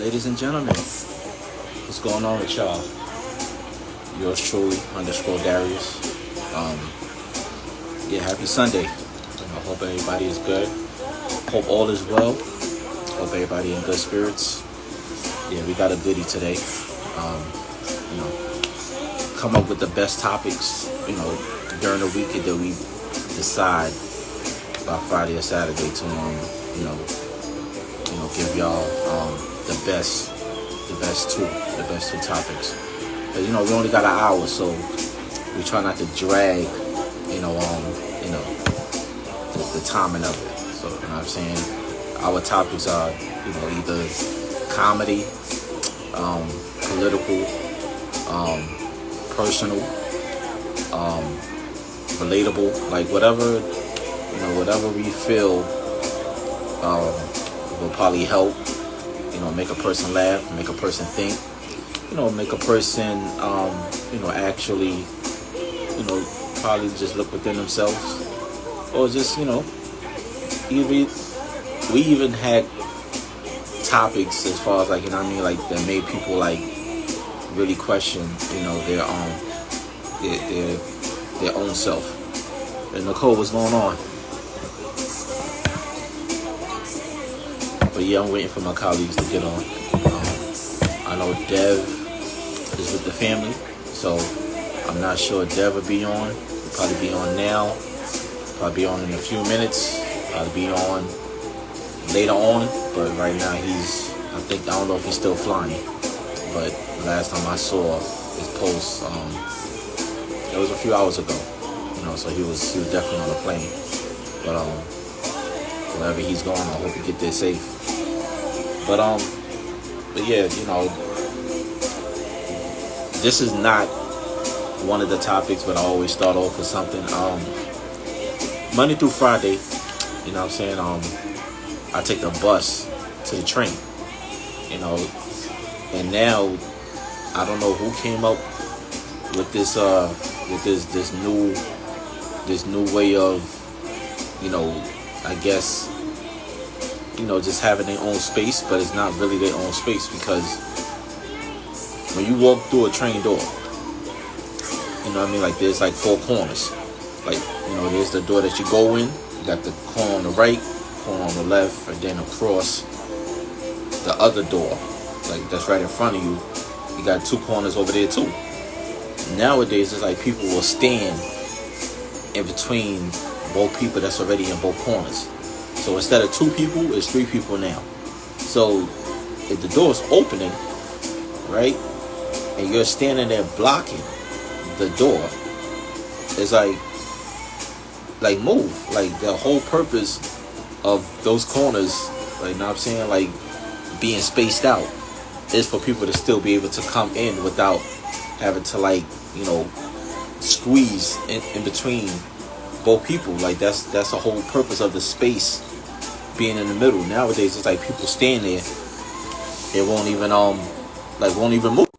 Ladies and gentlemen, what's going on with y'all? Yours truly, underscore Darius. Um, yeah, happy Sunday. I hope everybody is good. Hope all is well. Hope everybody in good spirits. Yeah, we got a goodie today. Um, you know, come up with the best topics, during the week that we decide by Friday or Saturday to, you know, give y'all the best two topics. But we only got an hour, so we try not to drag, the timing of it. So you know what I'm saying. Our topics are, either comedy, political, personal, relatable, like whatever we feel will probably help, make a person laugh, make a person think, make a person, actually, probably just look within themselves, or just, even we even had topics as far as like that made people like really question, their own self. And Nicole, what's going on? But yeah, I'm waiting for my colleagues to get on. I know Dev is with the family, so I'm not sure Dev will be on. He'll probably be on now. Probably be on in a few minutes. Probably be on later on. But right now I don't know if he's still flying. But last time I saw his post, it was a few hours ago. So he was definitely on a plane. But wherever he's going, I hope he get there safe. But yeah, this is not one of the topics, but I always start off with something. Monday through Friday, you know what I'm saying, I take the bus to the train, and now I don't know who came up with this new way of, I guess, just having their own space, but it's not really their own space, because when you walk through a train door, like there's like four corners. Like, there's the door that you go in, you got the corner on the right, corner on the left, and then across the other door, like that's right in front of you, you got two corners over there too. Nowadays, it's like people will stand in between both people that's already in both corners. So instead of two people, it's three people now. So if the door is opening, right, and you're standing there blocking the door, it's like move. Like the whole purpose of those corners, like, I'm saying, like being spaced out, is for people to still be able to come in without having to squeeze in between both people. Like that's the whole purpose of the space being in the middle. Nowadays, it's like people stand there, they won't even move.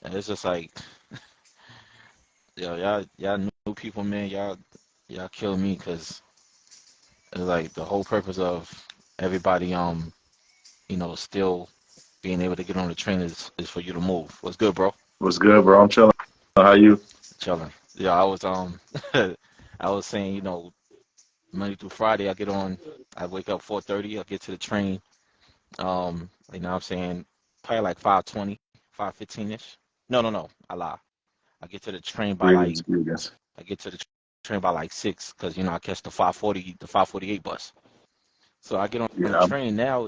And it's just like, yo, y'all new people, man, y'all kill me, because it's like the whole purpose of everybody, still being able to get on the train is for you to move. What's good, bro? What's good, bro? I'm chilling. How you? Chilling. Yeah, I was I was saying, Monday through Friday, I get on. I wake up 4:30. I get to the train. I'm saying, probably like 5:20, 5:15 ish. No. I lie. I get to the train by like Greetings, greetings. I get to the train by like 6, because I catch the 5:48 bus. So I get on the Yeah, train now.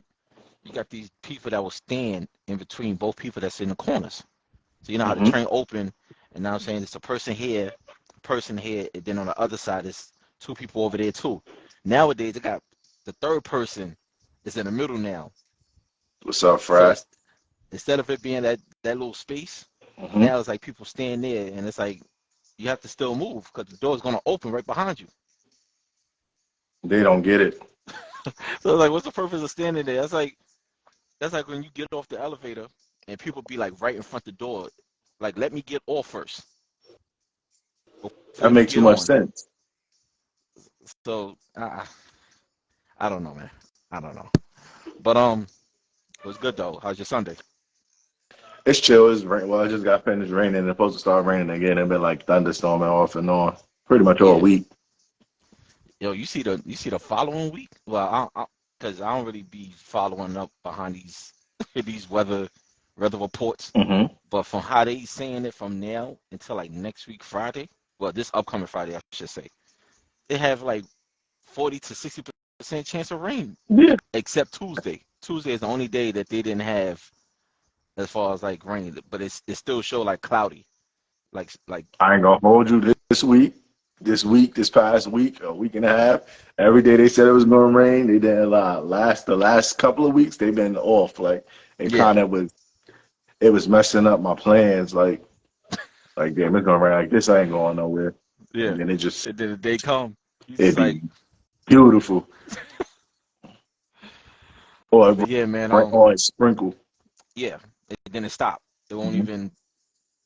You got these people that will stand in between both people that's in the corners. So you know how the hmm train open, and now I'm saying it's a person here, and then on the other side is two people over there too. Nowadays they got the third person is in the middle now. What's up, So Fry? it's, instead of it being that little space, hmm now it's like people stand there, and it's like you have to still move because the door is gonna open right behind you. They don't get it. So it's like, what's the purpose of standing there? That's like when you get off the elevator and people be like right in front the door, like, let me get off first before That you makes too get much on. sense. So I don't know, man. I don't know. But it was good though. How's your Sunday? It's chill. It's rain. Well, it just got finished raining. It's supposed to start raining again. It's been like thunderstorming off and on pretty much all Yeah. week. Yo, you see the following week? Well, because I don't really be following up behind these these weather reports. Hmm. But from how they saying it from now until like next week Friday, well, this upcoming Friday I should say, they have like 40 to 60% chance of rain, Yeah, except Tuesday. Tuesday is the only day that they didn't have as far as like rain, but it still show like cloudy, like I ain't gonna hold you this week. This past week, a week and a half. Every day they said it was gonna rain. They didn't lie. The last couple of weeks they've been off. Like it yeah, kind of was. It was messing up my plans. Like damn, it's gonna rain like this. I ain't going nowhere. yeah. And then it just And then the day come, you it'd just like, be beautiful. Or but yeah, man, or it sprinkle. yeah. Then it stop. It won't Mhm. even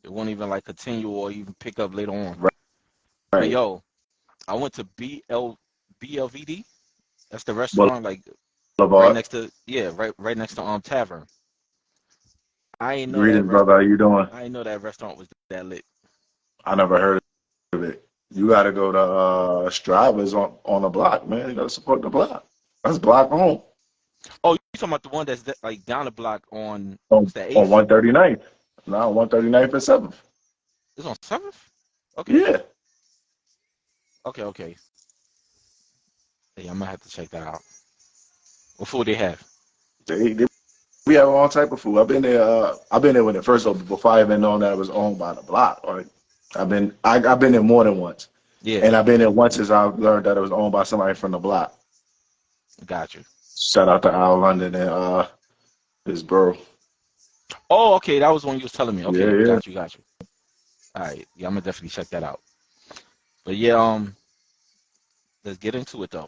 it won't even like continue or even pick up later on. Right. But Right. yo, I went to BLVD. That's the restaurant, like right Boulevard. next to right next to Tavern. I ain't know that Greetings, brother. How you doing? I ain't know that restaurant was that lit. I never heard of it. You got to go to Strava's on the block, man. You got to support the block. That's block home Oh, you talking about the one that's like down the block on on what's that, on 8th? 139th. Now 139th and 7th. It's on 7th? Okay. Yeah, Okay. Hey, I'm gonna have to check that out. What food they have? they we have all type of food. I've been there when it first opened before I even known that it was owned by the block. Right. I've been there more than once, Yeah, and I've been there once since I learned that it was owned by somebody from the block. got you. Shout out to Al London and his bro. Oh, okay, that was one you was telling me. Yeah, Okay, yeah. got you. All right, yeah, I'm gonna definitely check that out. But yeah, let's get into it though.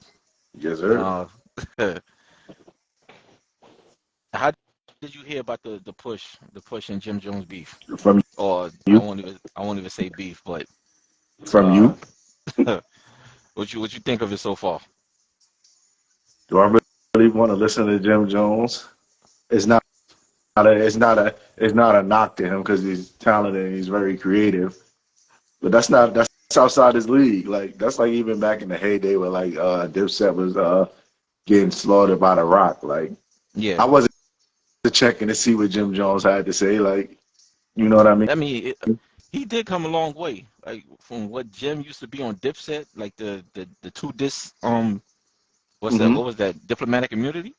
Yes, sir. Uh, how did you hear about the push and Jim Jones beef? From Or you, I won't even say beef, but from uh, you. what you think of it so far? Do I really want to listen to Jim Jones? It's it's not a knock to him because he's talented and he's very creative. But that's outside his league. Like that's like even back in the heyday where like Dipset was getting slaughtered by the Rock. Like Yeah, I wasn't checking to see what Jim Jones had to say. Like you know what I mean? I mean, he did come a long way. Like from what Jim used to be on Dipset, like the two disc what's that? Hmm. What was that? Diplomatic immunity.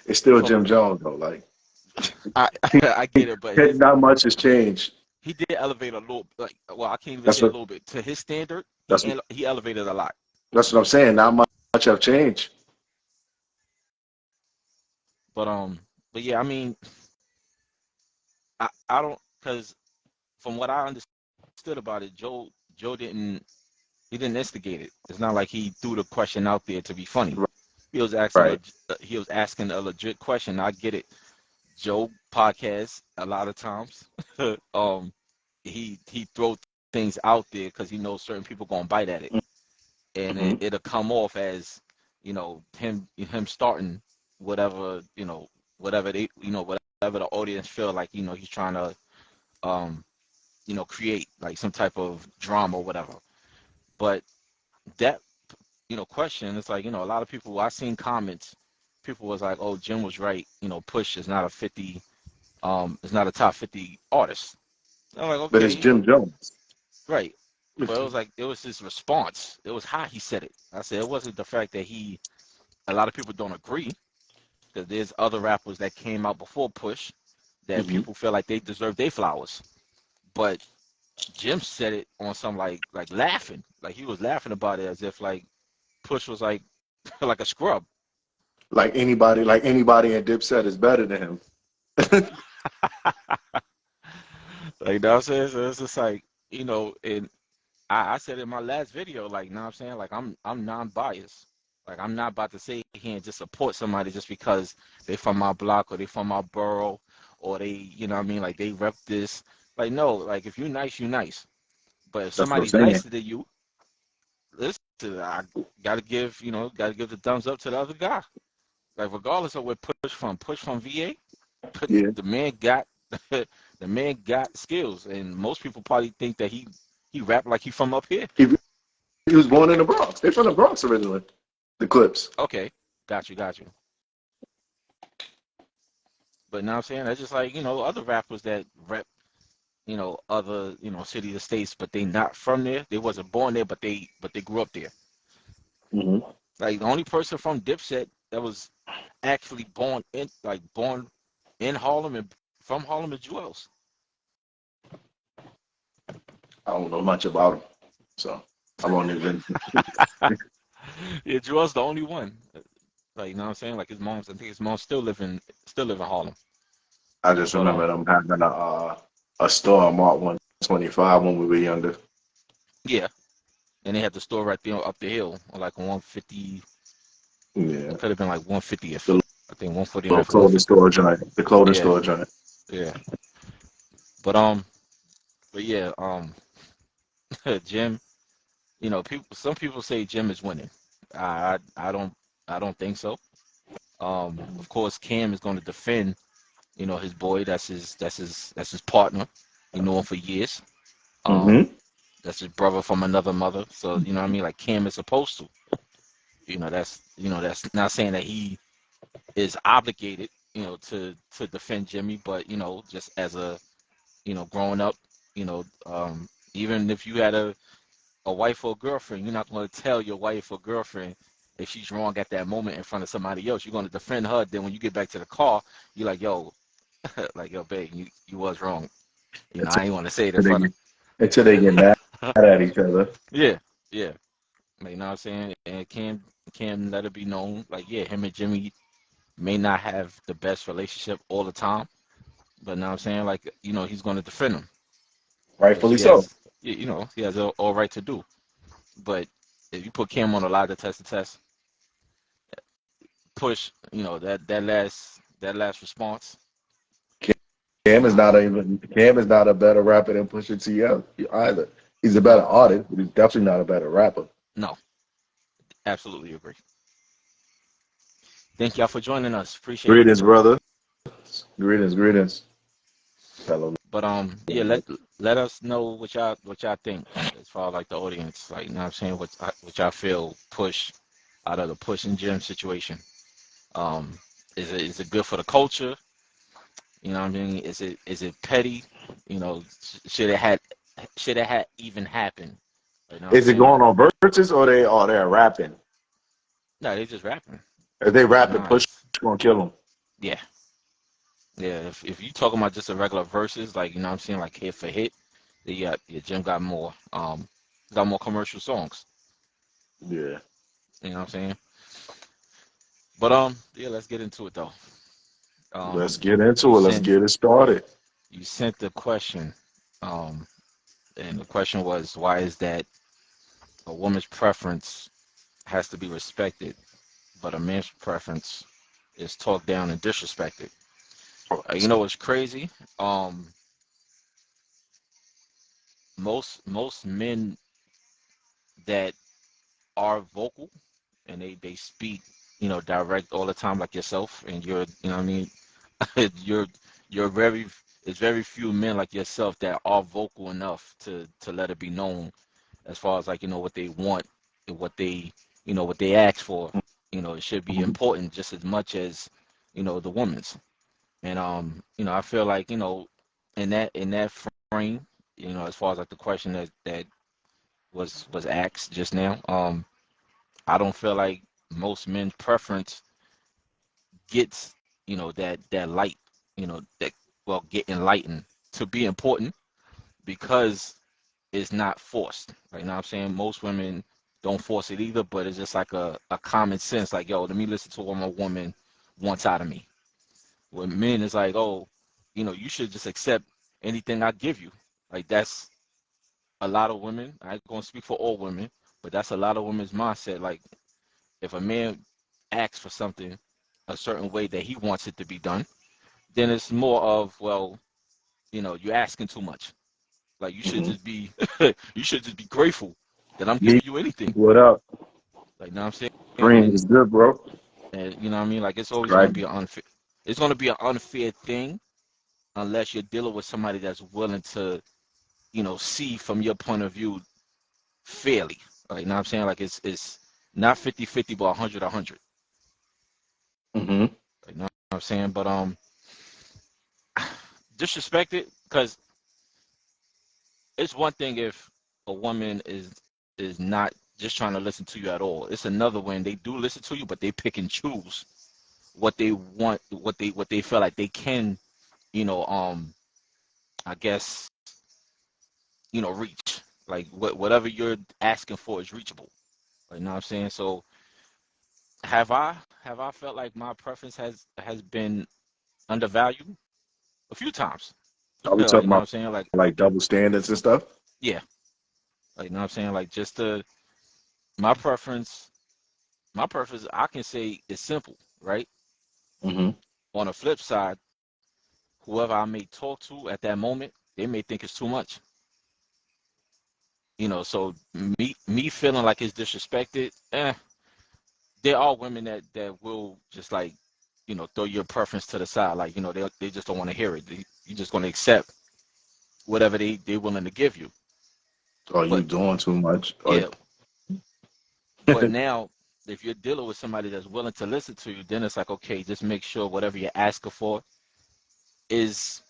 It's still From Jim Jones though. Like I I get it, but not much has changed. he did elevate a little. Like, well, I can't even That's say a what little bit to his standard. that's He elevated a lot. that's what I'm saying. Not much have changed. But but yeah, I mean, I don't because from what I understood about it, Joe didn't instigate it. It's not like he threw the question out there to be funny. Right. He was asking a legit question. I get it. Joe podcast a lot of times. um, he throw things out there because he knows certain people gonna bite at it, and Hmm. it'll come off as him starting whatever whatever they whatever the audience feel like he's trying to um create like some type of drama or whatever. But that question, it's like a lot of people I seen comments. People was like, "Oh, Jim was right. Push is not a 50. Is not a top 50 artist." I'm like, But it's okay, Jim Jones. right. But it was like it was his response. It was how he said it. I said it wasn't the fact that a lot of people don't agree because there's other rappers that came out before Push that Hmm. people feel like they deserve their flowers. But Jim said it on some like laughing, like he was laughing about it as if like Push was like like a scrub. Like anybody in Dipset is better than him. Like that's it. So it's just like and I said in my last video, like, you know what I'm saying? Like I'm non-biased. Like I'm not about to sit here and just support somebody just because they from my block or they from my borough or they, what I mean, like they rep this. Like no, like if you nice, you nice. But if That's what I'm somebody's saying. nicer than you, listen, I gotta give, gotta give the thumbs up to the other guy. Like regardless of where push from VA, Yeah, the man got the man got skills, and most people probably think that he rap like he from up here. he was born in the Bronx. They're from the Bronx originally. The Clips. Okay, got you. But now I'm saying that's just like other rappers that rap other cities or states, but they not from there. They wasn't born there, but they grew up there. Hmm. Like the only person from Dipset that was actually born in Harlem and from Harlem is Juelz. I don't know much about him, so I won't even. Yeah, Juelz the only one. Like what I'm saying? Like I think his mom's still live in Harlem. I just But remember them having a store on Mark 125 when we were younger. yeah, and they had the store right there up the hill on like 150. Yeah, It could have been like 150th. the I think little 149th or clothing 150th. store joint. The clothing Yeah, store joint. yeah. But yeah, Jim. Some people say Jim is winning. I don't think so. Of course, Cam is going to defend, his boy. That's his partner. He knew him for years. Um, Hmm. that's his brother from another mother. So you know what I mean. Like Cam is supposed to. That's not saying that he is obligated, to defend Jimmy, but just as a, growing up, even if you had a wife or a girlfriend, you're not going to tell your wife or girlfriend if she's wrong at that moment in front of somebody else. You're going to defend her. Then when you get back to the car, you're like, yo, like, yo, babe, you was wrong. I ain't want to say it in Until front they, until they get mad of. at each other. Yeah, yeah. Like, you know what I'm saying? And Cam let it be known, like, yeah, him and Jimmy may not have the best relationship all the time, but now I'm saying, like, he's going to defend him, which Rightfully so. he has all right to do. But if you put Cam on a lie detector test, push, that last response. Cam is not a better rapper than Pusha T either. He's a better No, artist, but he's definitely not a better rapper. no, absolutely agree. Thank y'all for joining us. Appreciate it. Greetings, brother. Greetings, fellow. But yeah, let us know what y'all think as far as like the audience, like what I'm saying, what y'all feel push out of the Push and Jim situation. Um, is it good for the culture? You know what I mean? Is it petty? Should it had even happened? You know what I'm Is it saying? going on verses or they're rapping? No, they just rapping. If they Like rapping, nah, Push gonna kill them. yeah, yeah. If you talking about just a regular verses, like what I'm saying, like hit for hit, yeah, Jim got more commercial songs. Yeah. You know what I'm saying? But yeah, let's get into it though. Let's Um, get into you it. Let's sent get it started. you sent the question, um, and the question was, why is that a woman's preference has to be respected, but a man's preference is talked down and disrespected? You know what's crazy? Um, most men that are vocal and they speak, direct all the time, like yourself, and you know what I mean, you're you're very it's very few men like yourself that are vocal enough to let it be known as far as like what they want and what they ask for. It should be Mhm. important just as much as the woman's. And I feel like in that frame, as far as like the question that was asked just now, I don't feel like most men's preference gets that light, that well get enlightened to be important because it's not forced. Right now I'm saying most women don't force it either, but it's just like a common sense, like, yo, let me listen to what my woman wants out of me. With men it's like, oh, you should just accept anything I give you. Like that's a lot of women. I ain't gonna speak for all women, but that's a lot of women's mindset. Like if a man asks for something a certain way that he wants it to be done, then it's more of, well, you're asking too much. Like you should Mhm. just be you should just be grateful that I'm Me, giving you anything. what up? Like, you know what I'm saying? Green is good, bro. And you know what I mean? Like, it's always going Right. to be an unfair. It's going to be an unfair thing unless you're dealing with somebody that's willing to, see from your point of view fairly. Like, you know what I'm saying? Like, it's not 50-50, but 100-100. Mm-hmm. Like, you know what I'm saying? But disrespect it, because it's one thing if a woman is not just trying to listen to you at all. It's another when they do listen to you, but they pick and choose what they want, what they feel like they can, I guess, reach. Like whatever you're asking for is reachable. Like, you know what I'm saying? So have I felt like my preference has been undervalued a few times? Are we Like, talking you know what I'm about saying? Like, like double standards and stuff? yeah. Like, you know what I'm saying? Like, just my preference, my preference, I can say is simple, right? Mm-hmm. On the flip side, whoever I may talk to at that moment, they may think it's too much. So me feeling like it's disrespected, there are women that will just like, throw your preference to the side. Like, they just don't want to hear it. You're just going to accept whatever they willing to give you. Are you But doing too much? Or yeah, but now if you're dealing with somebody that's willing to listen to you, then it's like, okay, just make sure whatever you're asking for is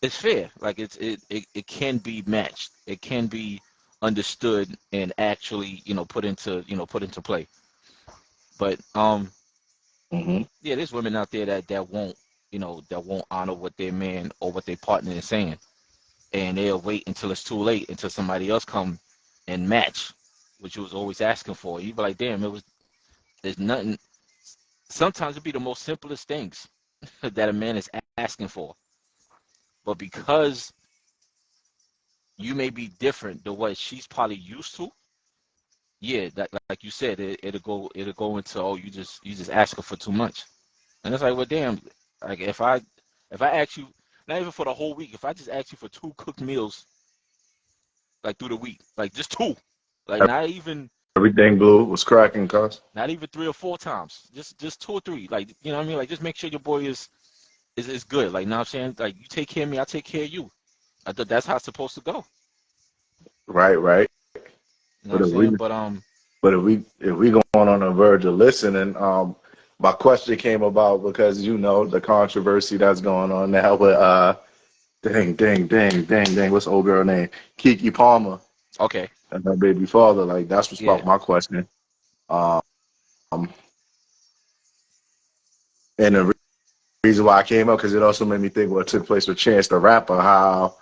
fair. Like it can be matched. It can be understood and actually, put into play. But hmm yeah, there's women out there that won't honor what their man or what their partner is saying, and they'll wait until it's too late, until somebody else come and match what you was always asking for. You be like, damn, there's nothing. Sometimes it be the most simplest things that a man is asking for, but because you may be different than what she's probably used to, yeah, that like you said, it'll go into, oh, you just asking for too much, and it's like, well, damn, like if I ask you, not even for the whole week, if I just ask you for two cooked meals like through the week, like just two, like everything blue was cracking, cuz. not even 3 or 4 times, just 2 or 3, like, you know what I mean, like just make sure your boy is good, like, you know what I'm saying, like you take care of me, I take care of you. I thought that's how it's supposed to go. Right, right. You know what But I'm if we saying? But but if we going on the verge of listening, my question came about because the controversy that's going on now with dang, what's the old girl name? Kiki Palmer okay, and her baby father. Like that's what yeah, sparked my question. Um, and the reason why I came up because it also made me think what took place with Chance the Rapper, how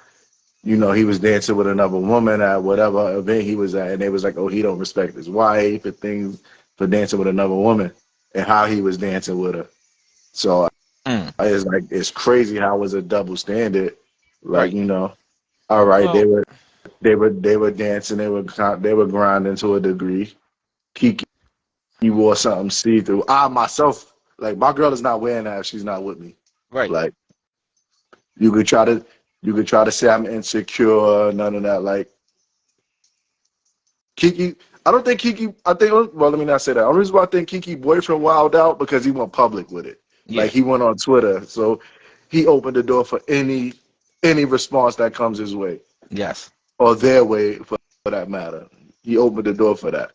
he was dancing with another woman at whatever event he was at, and they was like, oh, he don't respect his wife and things for dancing with another woman, and how he was dancing with her. So mm, it's like it's crazy how it was a double standard. Like right. all right, they Well, were they were dancing, they were grinding to a degree. Kiki wore something see through. I myself, like my girl is not wearing that if she's not with me. right. Like you could try to say I'm insecure, none of that. Like Kiki, I don't think Kiki. I think well, let me not say that. The only reason why I think Kiki boyfriend wilded out because he went public with it. Like Yeah. he went on Twitter, so he opened the door for any response that comes his way Yes. or their way for that matter. He opened the door for that.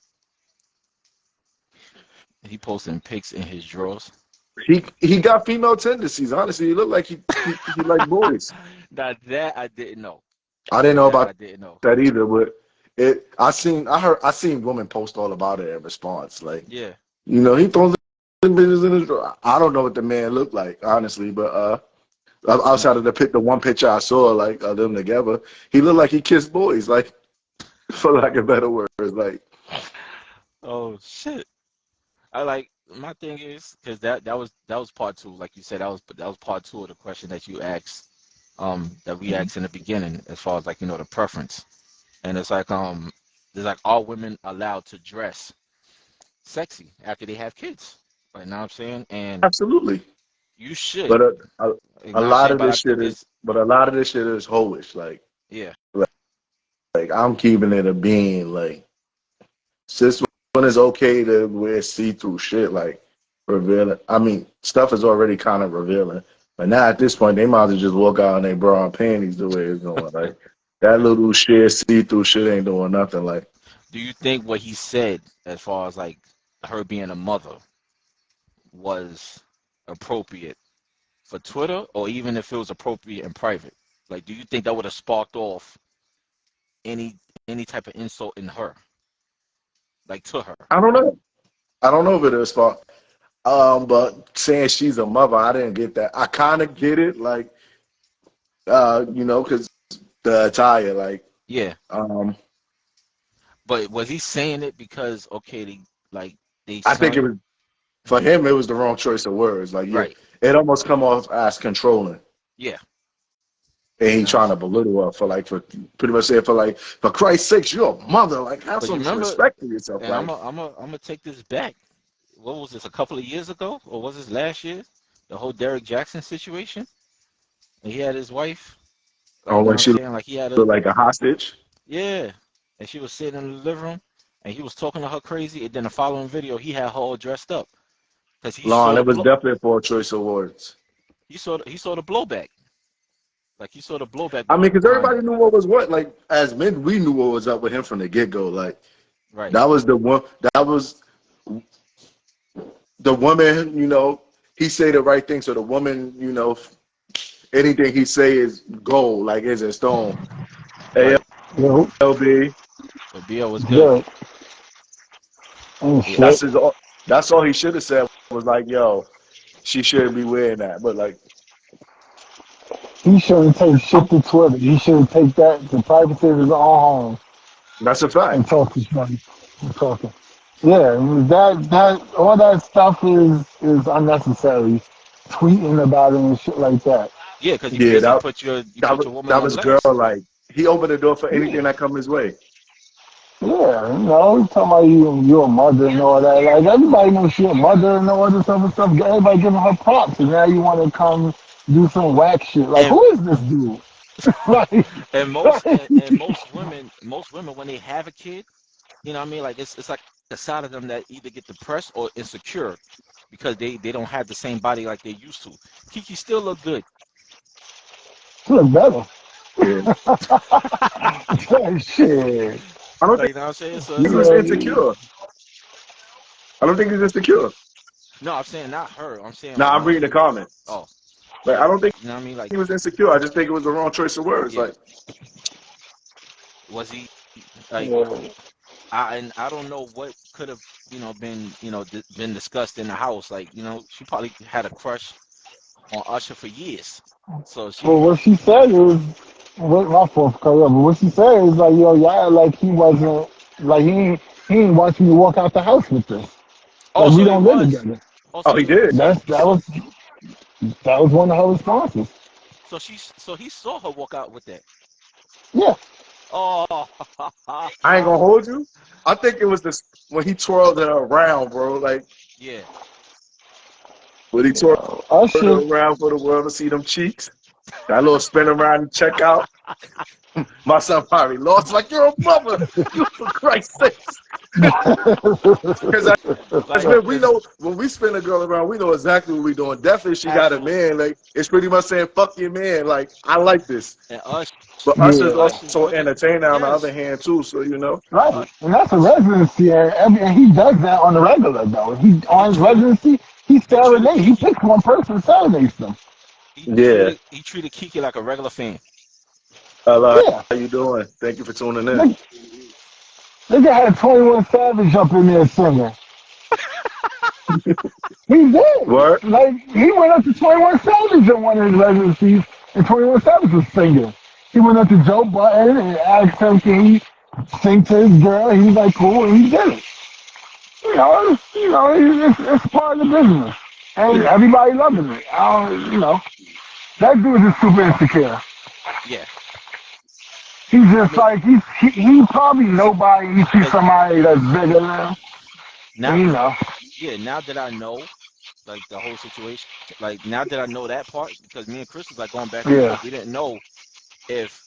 He posting pics in his drawers. He got female tendencies. Honestly, he looked like he liked boys. Now that I didn't know. I didn't know That about I didn't know. that either, but I seen women post all about it in response. Like Yeah. he throws business in his drawer. I don't know what the man looked like, honestly, but No. outside of the one picture I saw, like of them together, he looked like he kissed boys, like for lack of better words, like Oh shit. I like my thing is because that was part two. Like you said, that was part two of the question that you asked. That we asked in the beginning, as far as like the preference, and it's like there's like, are women allowed to dress sexy after they have kids? Like, know what I'm saying? And absolutely. you should. But You a know what I'm lot saying? of But I this think shit is, it's but a lot of this shit is hoish, like. yeah. like I'm keeping it a bean. Like, sis, when it's okay to wear see-through shit, like revealing. I mean, stuff is already kind of revealing, but now at this point, they might as well just walk out in their bra and panties the way it's going. Like that little shit, see-through shit ain't doing nothing. Like, Do you think what he said, as far as like her being a mother, was appropriate for Twitter, or even if it was appropriate in private? Like, do you think that would have sparked off any any type of insult in her, like to her? I don't know. I don't know if it is fault. But saying she's a mother, I didn't get that. I kind of get it, like, because the attire, like, Yeah, um, but was he saying it because okay, they I think it son, was for him. It was the wrong choice of words. Like, right? it almost come off as controlling, Yeah, and you he know what I'm trying to saying? belittle her for pretty much saying for Christ's sakes, you're a mother. Like, have But you some remember, respect for yourself. and Like, I'm gonna take this back. What was this, a couple of years ago, or was this last year? The whole Derek Jackson situation, and he had his wife, like, or you know when what I'm she saying, like he had a, looked like a hostage. yeah, and she was sitting in the living room, and he was talking to her crazy, and then the following video, he had her all dressed up because Lon, it was definitely a poor choice of words. he saw the blowback, like he saw the blowback I mean, because behind everybody it. knew what was what. Like, as men, we knew what was up with him from the get go. Like, Right. that was the one. That was the woman. He say the right thing, so the woman, anything he say is gold, like is in stone. Right. Yo, ALB. But BL was good. good. Ain't Yeah. shit. That's all he should have said was like, "Yo, she shouldn't be wearing that." But like, He shouldn't take shit to Twitter. He should take that to privacy of his own home that's a and fact. talk to somebody. And talking. Yeah, that all that stuff is unnecessary. Tweeting about it and shit like that. Yeah, because you Yeah, basically that put that was your woman that on was girl. blast. Like, he opened the door for anything Yeah. that come his way. Yeah, you talking about you're a mother and all that. Like everybody knows she's a mother and all this other stuff. Everybody giving her props, and now you want to come do some whack shit. Like And who is this dude? like, and most women when they have a kid, you know what I mean? Like it's like the side of them that either get depressed or insecure because they don't have the same body like they used to. Kiki still look good. she look better. Yeah, Shit. I don't Like think you know what I'm saying? So he it's was like Yeah, insecure. I don't think he's insecure. no, I'm saying not her. I'm saying Now like I'm reading most the people. comments. Oh, Like, I yeah. don't think You know what I mean? Like he was insecure. I just think it was the wrong choice of words. yeah. Like, Was he like yeah. I don't know what could have been been discussed in the house. Like she probably had a crush on Usher for years. So Well, she what she said is, what my fault, cut up, but what she said is like, yo, y'all, like he wasn't, like he ain't want me to walk out the house with this. oh Like we so he don't live was together. oh oh, he did. so That was one of her responses. so he saw her walk out with that. Yeah. Oh, I ain't gonna hold you. I think it was this when he twirled her around, bro. Like, yeah. when he twirled her Usher, around for the world to see them cheeks. That little spin around and check out. My son probably lost. Like, you're a mother. You for Christ's sakes. Because as Like men, we it's know when we spin a girl around, we know exactly what we doing. Definitely, if she got a absolutely. man. Like, it's pretty much saying, "Fuck your man." Like, I like this. And But Usher's yeah. Usher's also looking, entertainer on the other yes. hand too. So Right. Us And that's a residency, and he does that on the regular, though. He, and on his residency, he serenades. He Kiki. picks one person, serenades them. yeah. He treated Kiki like a regular fan. Hello, Yeah. how you doing? Thank you for tuning in. They, they had 21 Savage up in there singing. He did. What? Like, he went up to 21 Savage in one of his residencies, and 21 Savage was singing. He went up to Joe Button and asked him, can he sing to his girl? He was like, cool, and he did it. It's part of the business. And Yeah, everybody loving it. That dude is super insecure. yeah. He's I just mean, like, he probably nobody. He sees because somebody that's bigger than him. now, And, yeah, now that I know like the whole situation, like now that I know that part, because me and Chris was like going back and yeah. forth. We didn't know if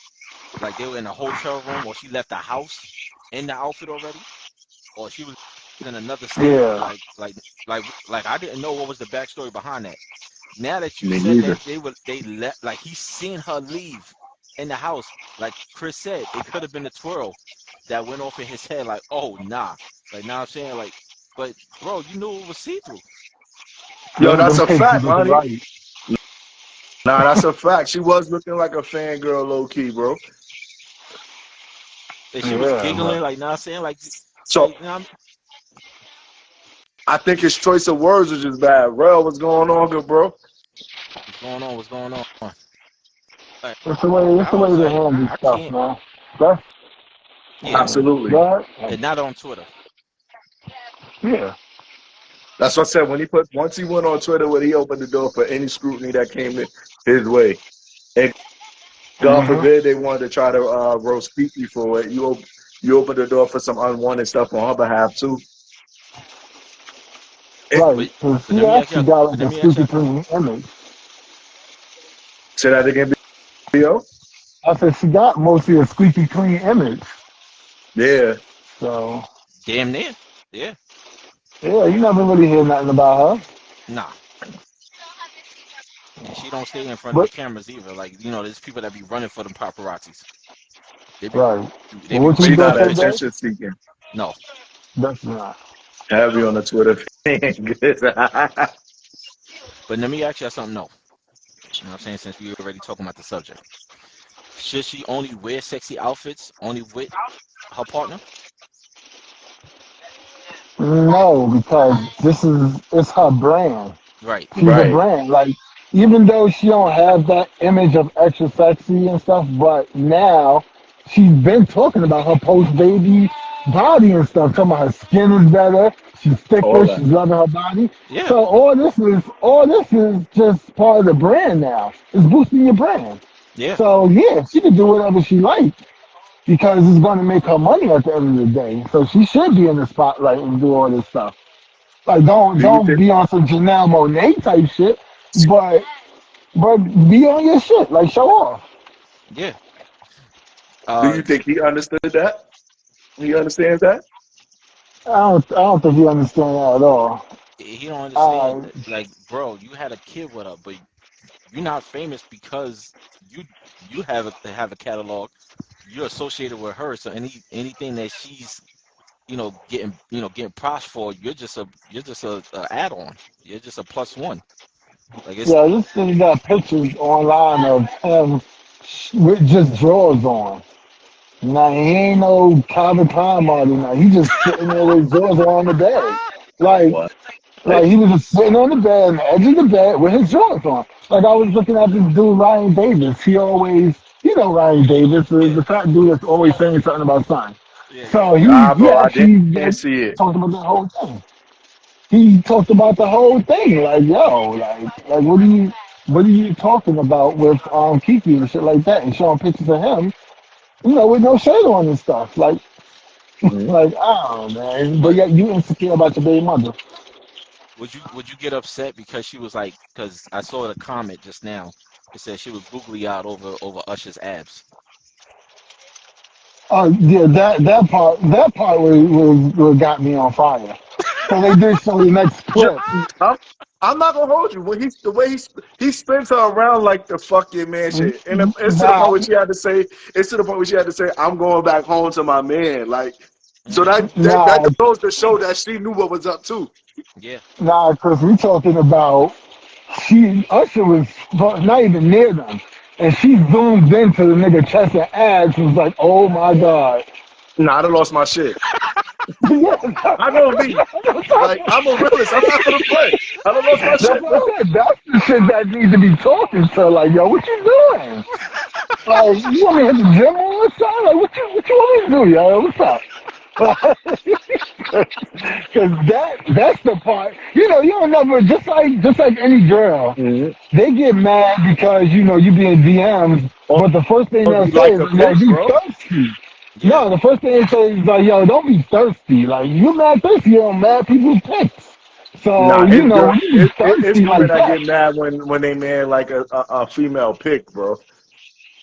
like they were in a hotel room, or she left the house in the outfit already, or she was in another state. Yeah. Like I didn't know what was the backstory behind that. Now that you Me said that neither. they let, like he seen her leave in the house, like Chris said, it could have been a twirl that went off in his head, like, oh nah, like now I'm saying like, but bro, you knew it was see through. Yo, that's Them a pictures fact, look honey. right. Nah, that's a fact. She was looking like a fangirl, low key, bro. And she was Yeah, giggling, but like now I'm saying So you know, I think his choice of words was just bad. Rel, what's going on, good bro? what's going on, what's going on. Like, it's the way I was to like, handle I stuff, can't, man. That's yeah, Absolutely. that. and not on Twitter. Yeah. That's what I said. Once he went on Twitter, when he opened the door for any scrutiny that came in his way, and God Mm-hmm. forbid they wanted to try to roast Kiki for it, you open the door for some unwanted stuff on her behalf too. Right. But So but she let me ask actually y'all, got but like let a me ask super y'all, clean image. Say that again, B.O.? I said she got mostly a squeaky clean image. Yeah. So damn near, yeah, yeah, you never really hear nothing about her. nah. And she don't stay in front of the But cameras either. Like, you know, there's people that be running for them paparazzis. They be right. they Well, be what you She running for doing not them an today? pictures. attention seeking. No. That's not. Heavy on the Twitter thing. But let me ask you something. No. You know what I'm saying? Since we already talking about the subject. Should she only wear sexy outfits only with her partner? No, because it's her brand. Right. She's a Right. brand. Like even though she don't have that image of extra sexy and stuff, but now she's been talking about her post baby body and stuff, talking about her skin is better, she's All thicker, that. she's loving her body. Yeah. So all this is just part of the brand now. It's boosting your brand. Yeah. So yeah, she can do whatever she likes because it's going to make her money at the end of the day. So she should be in the spotlight and do all this stuff. Like Do you don't think? be on some Janelle Monae type shit, but be on your shit. Like show off. Yeah. Do Uh you think he understood that? He understands that? I don't think you understand that at all. he don't understand Uh, that, like, bro, you had a kid with her, but you're not famous because you have a catalog. You're associated with her, so anything that she's getting props for, you're just a add on. You're just a plus one. Like it's yeah, this thing got pictures online of him with just drawers on. Now he ain't no Calvin Klein model. Now he just sitting there with drawers on the bed. Like What? Like he was just sitting on the bed, on the edge of the bed with his shorts on. Like I was looking at this dude, Ryan Davis. He always, Ryan Davis, yeah, the fat dude that's always saying something about something. yeah, So Nah, he bro, I actually didn't see it. talked about the whole thing. He talked about the whole thing. Like yo, like what are you talking about with Kiki and shit like that, and showing pictures of him, with no shirt on and stuff. Mhm. Like I don't know, man. But but yet you insecure about your baby mother. would you get upset because she was like, because I saw the comment just now. It said she was googly eyed over Usher's abs. Oh yeah, that part was what got me on fire. So they did show the next Ju- clip. I'm, I'm not gonna hold you. When the way he spins her around like the fucking man shit, and it's to the point Nah, where she had to say, "I'm going back home to my man." Like, so Hmm. that nah, goes to show that she knew what was up too. Yeah, nah, because we talking about Usher was not even near them, and she zoomed into the nigga chest and abs and was like, "Oh my god." Nah, I done lost my shit. Yeah, I know me. Like, I'm a realist. I'm not gonna play. I done lost my that's shit, bro. what I said. That's the shit that needs to be talking to. Like, yo, what you doing? Like, you want me to hit the gym all the time? Like, what you want me to do, yo? What's up? Cause that's the part. You don't never just like any girl, Mm-hmm. they get mad because you be in DMs, Or, but the first thing or they'll you say like is, a yo, pic, you bro. thirsty. yeah, No, the first thing they say is like, yo, don't be thirsty. Like you mad thirsty on mad people's pics. So Nah, when you be it's thirsty women like that that, get mad when they man like a female pic, bro.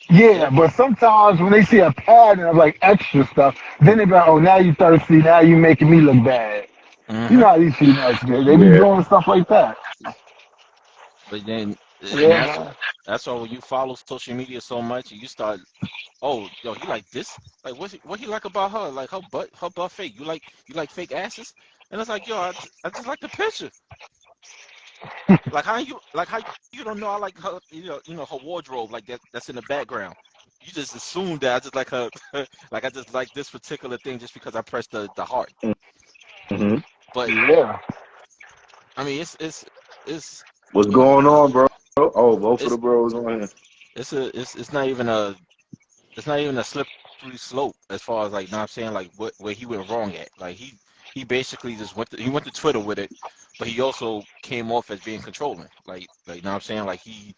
Yeah, Yep. but sometimes when they see a pattern of like extra stuff, then they be like, oh, now you thirsty, now you making me look bad. You Hmm. know how these females get. They be Yeah. doing stuff like that. But then, and Yeah, that's man. that's why when you follow social media so much, you start, oh, yo, he like this? Like, what he like about her? Like her butt fake. You like fake asses? And it's like, yo, I just like the picture. Like how you don't know I like her, her wardrobe like that's in the background. You just assume that I just like her, like I just like this particular thing just because I pressed the heart. hmm But Yeah. I mean, it's What's you know going on, bro? Oh, both of the it's bros on here. it's not even a slippery slope as far as like, know what I'm saying, like where he went wrong at. Like he basically just went to Twitter with it, but he also came off as being controlling. Know what I'm saying, like he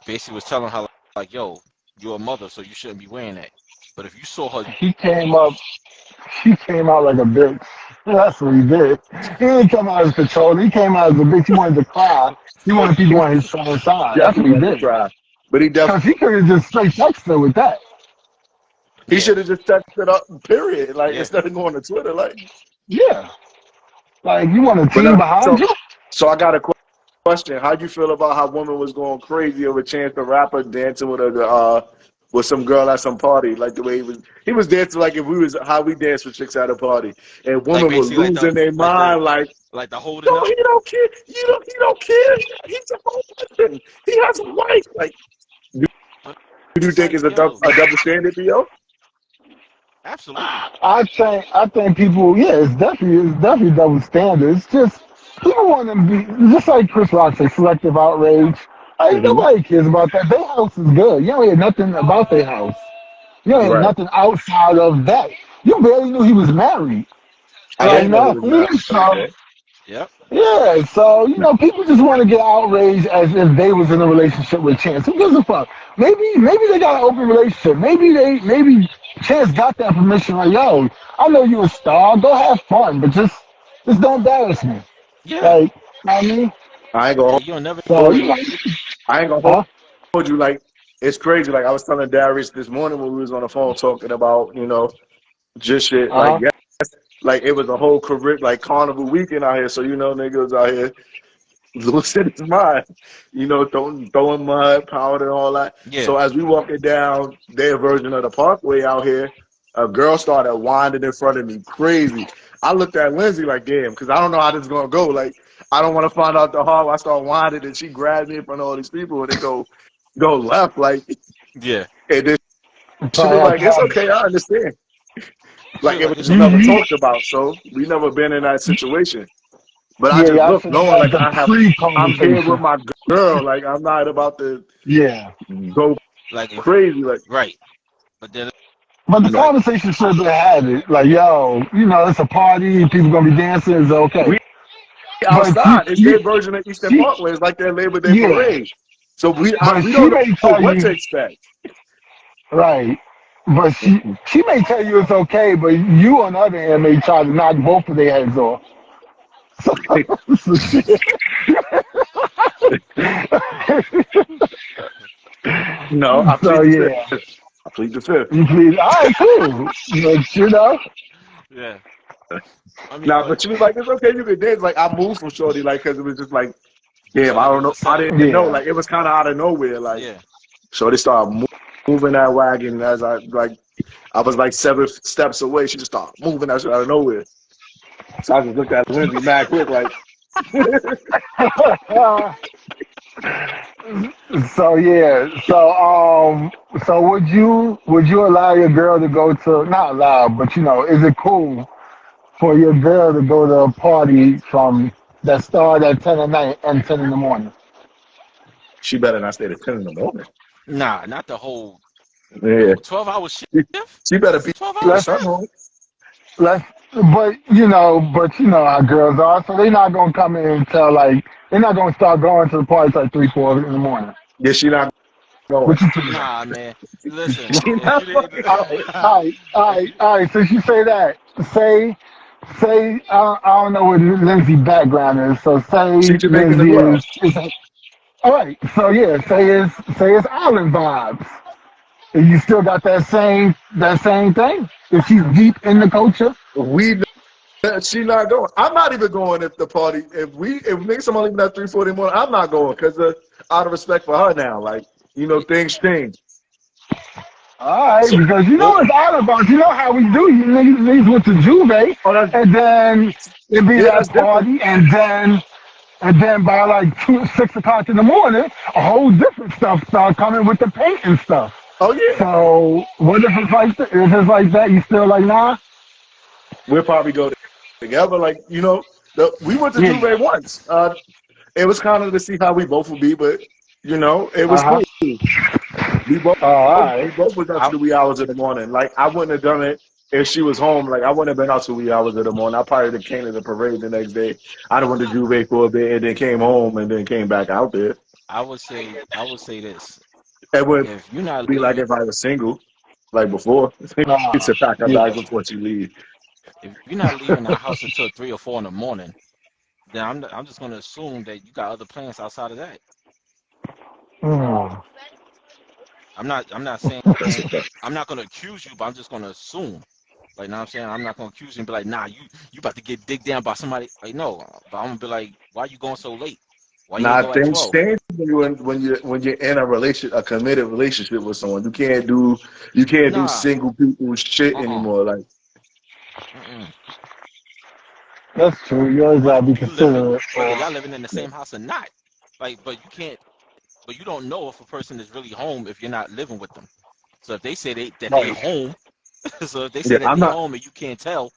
basically was telling her like, yo, you're a mother, so you shouldn't be wearing that. But if you saw her, He came up, she came out like a bitch. That's what he did. He didn't come out as controlling. He came out as a bitch. He wanted to cry. He wanted people on his side. That's what Definitely he wanted to did. try. But Because he could have just straight texted her with that. he yeah, should have just texted it up, period. Like yeah, instead of going to Twitter. Like, Yeah. Like, you want a but team behind you? so I got a question. How'd you feel about how women was going crazy over Chance the Rapper dancing with some girl at some party? Like the way he was dancing like if we was how we dance with chicks at a party, and like women were basically losing their mind. Like, like the holding no, up. he don't care. He don't care. He's a whole husband. He has a wife. Like, But do you it's think like, it's yo, a double standard, yo? absolutely, I think people, yeah, it's definitely double standard. It's just people want to be just like Chris Rock said, selective outrage. Like Mm-hmm. nobody cares about that. Their house is good. You don't hear nothing about their house. You don't hear Right. nothing outside of that. You barely knew he was married. I yeah, Like didn't know he was no, married. so Okay. yep, yeah, so people just want to get outraged as if they was in a relationship with Chance. Who gives a fuck? Maybe they got an open relationship. Maybe Chance got that permission. Like, yo, I know you a star. Go have fun, but just don't embarrass me. yeah, Like, you know what I mean, I ain't yeah. gonna You'll never, so hold you. I ain't gonna huh? hold you. Like, it's crazy. Like I was telling Darius this morning when we was on the phone talking about just shit. Like, Uh huh. yeah, like it was a whole career, like carnival weekend out here. So niggas out here losing his mind. Throwing mud, powder, and all that. yeah, So as we walking down their version of the parkway out here, a girl started winding in front of me, crazy. I looked at Lindsay like, damn, because I don't know how this is gonna go. Like, I don't want to find out the hard. I start winding, and she grabbed me in front of all these people, and they go left, like, yeah. and then she Probably was have like, to it's have okay, I understand. She Like was it like, was it's just okay. never you, talked about, so we never been in that situation. But I yeah, just y'all look should have knowing had like the I'm here pre-conversation. with my girl. Like I'm not about to Yeah, go Like if crazy. Like right, but then but the it's no, like, conversation should have had it. Like, yo, it's a party. People gonna be dancing. It's okay. we But outside. It's their version of Eastern she, Parkway. It's like their Labor Day yeah, parade. So but we she don't may know tell what to you, expect. right. But she may tell you it's okay, but you on the other hand may try to knock both of their heads off. So shit. No, I So plead the fifth. yeah, I plead the fifth. you please. All right, cool. But yeah. I mean, Now, but but she was like, it's okay, you can dance. Like I moved from Shorty, like because it was just like, damn, felt I like it don't was know, a I setup. didn't know. yeah, Like it was kind of out of nowhere. Like Yeah, so, they started moving that wagon as I was like 7 steps away. She just started moving that shit out of nowhere. So I just looked at Lindsay mad quick, like, yeah. So yeah, so would you allow your girl to go to, not allow, but is it cool for your girl to go to a party from that start at 10 at night and 10 in the morning? she better not stay to 10 in the morning. nah, not the whole Yeah, yo 12-hour shift. she better be 12-hour the Let's shift. sunroom. let's but you know how girls are, so they're not gonna come in until like they're not gonna start going to the parties like 3, 4 in the morning. Yeah, she not going. What you think? Nah, man. Listen, She if not you didn't, fucking going. if you All right. Since you say that, say I don't know what Lindsay's background is. So She say Jamaican as Lindsay well. is all right. So yeah, say it's island vibes. And you still got that same thing. If she's deep in the culture, We she not going. I'm not even going if the party. If niggas I'm leaving at 3:40 in the morning, I'm not going because out of respect for her now. Like things change. all right, So, because you know well, it's all about. You know how we do. You niggas went to Juve, Oh, that's and then it be yeah, that's that different. party, and then by like 6 o'clock in the morning, a whole different stuff start coming with the paint and stuff. Oh yeah, So what if it's like if it's like that? You still like nah? we'll probably go together. Like we went to Yeah. Juve once. It was kind of to see how we both would be, but it was Uh huh. cool. We both All we right. both was up to I the wee hours of the morning. Like I wouldn't have done it if she was home. Like I wouldn't have been out to wee hours of the morning. I probably would have came to the parade the next day. I'd have went to Juve for a bit and then came home and then came back out there. I would say this. It would If you're not be like leaving, if I was single, like before. You Nah. should pack her Yeah. bags before you leave. if you're not leaving the house until 3 or 4 in the morning, then I'm just gonna assume that you got other plans outside of that. Mm. I'm not saying That's a fact. I'm not gonna accuse you, but I'm just gonna assume. Like, know what I'm saying? I'm not gonna accuse you and be like, nah, you about to get digged down by somebody. Like, no, but I'm gonna be like, why you going so late? Why you ain't Nah, go at things 12? change when you're in a committed relationship with someone. You can't do Nah, single people shit uh-uh. anymore. Like Mm-mm. That's true. You always Whether gotta be you living, considerate. whether y'all living in the same house or not, like, but you can't, but you don't know if a person is really home if you're not living with them. So if they say that they Right. home, so if they yeah, say that I'm they not. home and you can't tell,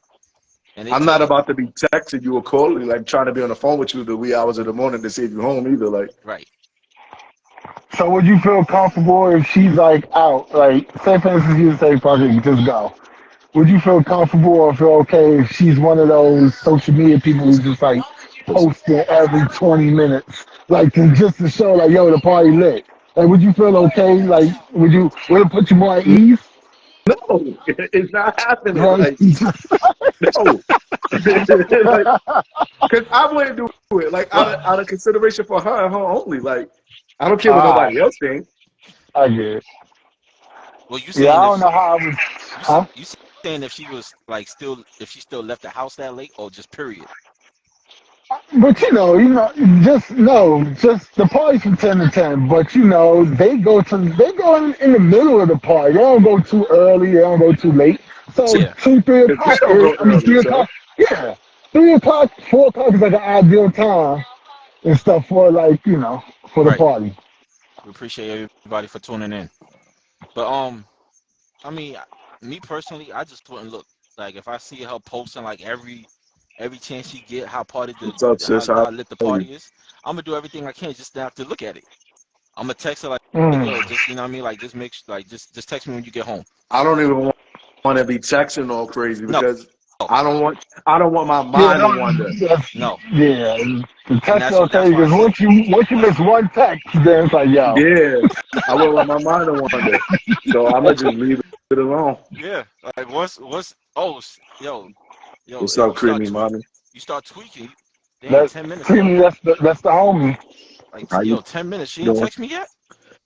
and they I'm tell not you, about to be texting you or calling, like trying to be on the phone with you the wee hours of the morning to see if you're home either. Like, right, So would you feel comfortable if she's like out? Like, say for instance, you say, "Project, you just go." Would you feel comfortable or feel okay if she's one of those social media people who's just like posting every 20 minutes, like just to show like, yo, the party lit? Like, would you feel okay? Like, would it put you more at ease? no, it's not happening. Right? Like, no, like, cause I wouldn't do it. Like, out of consideration for her and her only. Like, I don't care what Ah, nobody else thinks. I get it. well, you Yeah, saying I if don't know how I would, you huh? you saying if she was like still if she still left the house that late or just period? But just the party's from 10 to 10. But they go in the middle of the party. They don't go too early. They don't go too late. So Yeah, 2, 3 Cause we o'clock. don't go I mean, early, 3 o'clock. so Yeah, 3 o'clock, 4 o'clock is like an ideal time and stuff for for the right. party. We appreciate everybody for tuning in. But I mean, me personally, I just wouldn't look. Like if I see her posting like every chance she get what's up, sis? How how lit the are you? party is, I'm gonna do everything I can just to have to look at it. I'm gonna text her like, Mm. yo, just you know what I mean, like just make like just text me when you get home. I don't even want to be texting all crazy No, because I don't want my Yeah, mind to wander. no, yeah. The and text okay that's why I because said once you miss one text, then it's like yo. Yeah, I wouldn't want my mind to wander. So I'm gonna just leave it alone. yeah. Like once yo, What's if up, creamy mommy? you start tweaking. Damn, That 10 minutes. creamy. That's the homie. Like How you 10 minutes. She ain't doing? text me yet.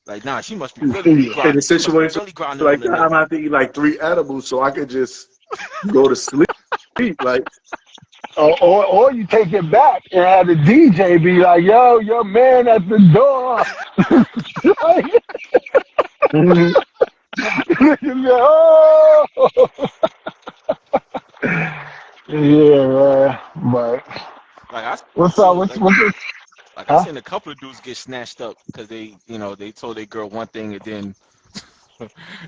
Like nah, she must be really Yeah. In a grinding. She must be situation really grinding on like the that, I'm nigga. gonna have to eat like 3 edibles so I could just go to sleep. Like, Or you take it back and have the DJ be like, "Yo, your man at the door." mhm. Oh, yeah, man. But Like I what's up? seen What's this? like I Huh? seen a couple of dudes get snatched up because they told their girl one thing and then